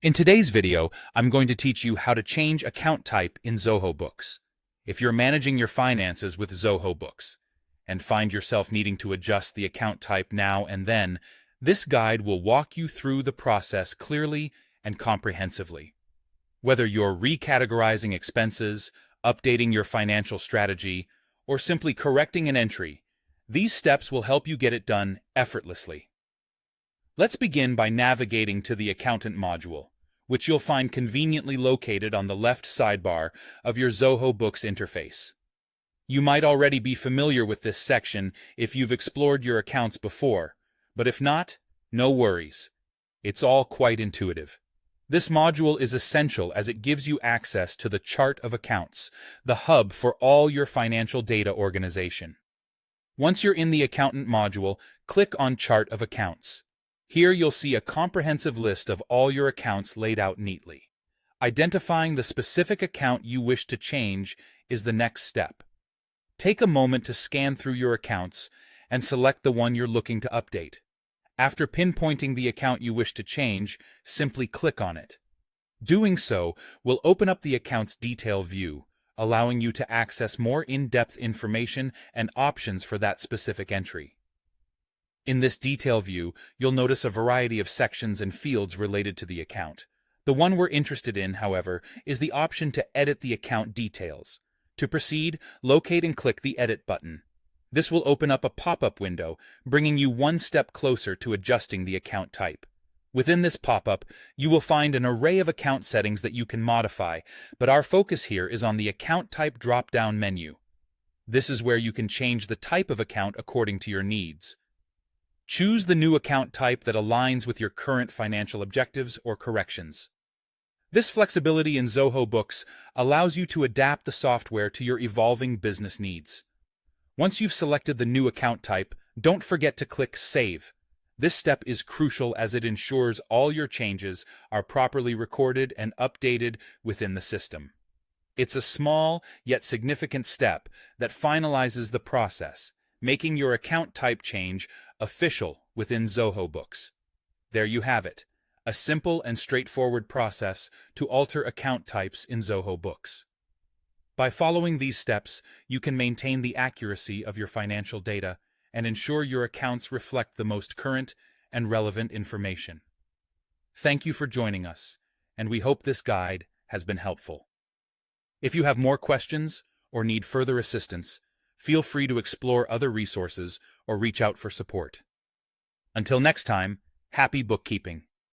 In today's video, I'm going to teach you how to change account type in Zoho Books. If you're managing your finances with Zoho Books and find yourself needing to adjust the account type now and then, this guide will walk you through the process clearly and comprehensively. Whether you're recategorizing expenses, updating your financial strategy, or simply correcting an entry, these steps will help you get it done effortlessly. Let's begin by navigating to the Accountant module, which you'll find conveniently located on the left sidebar of your Zoho Books interface. You might already be familiar with this section if you've explored your accounts before, but if not, no worries. It's all quite intuitive. This module is essential as it gives you access to the chart of accounts, the hub for all your financial data organization. Once you're in the Accountant module, click on Chart of Accounts. Here you'll see a comprehensive list of all your accounts laid out neatly. Identifying the specific account you wish to change is the next step. Take a moment to scan through your accounts and select the one you're looking to update. After pinpointing the account you wish to change, simply click on it. Doing so will open up the account's detail view, allowing you to access more in-depth information and options for that specific entry. In this detail view, you'll notice a variety of sections and fields related to the account. The one we're interested in, however, is the option to edit the account details. To proceed, locate and click the Edit button. This will open up a pop-up window, bringing you one step closer to adjusting the account type. Within this pop-up, you will find an array of account settings that you can modify, but our focus here is on the Account Type drop-down menu. This is where you can change the type of account according to your needs. Choose the new account type that aligns with your current financial objectives or corrections. This flexibility in Zoho Books allows you to adapt the software to your evolving business needs. Once you've selected the new account type, don't forget to click Save. This step is crucial as it ensures all your changes are properly recorded and updated within the system. It's a small yet significant step that finalizes the process, making your account type change official within Zoho Books. There you have it, a simple and straightforward process to alter account types in Zoho Books. By following these steps, you can maintain the accuracy of your financial data and ensure your accounts reflect the most current and relevant information. Thank you for joining us, and we hope this guide has been helpful. If you have more questions or need further assistance, feel free to explore other resources or reach out for support. Until next time, happy bookkeeping.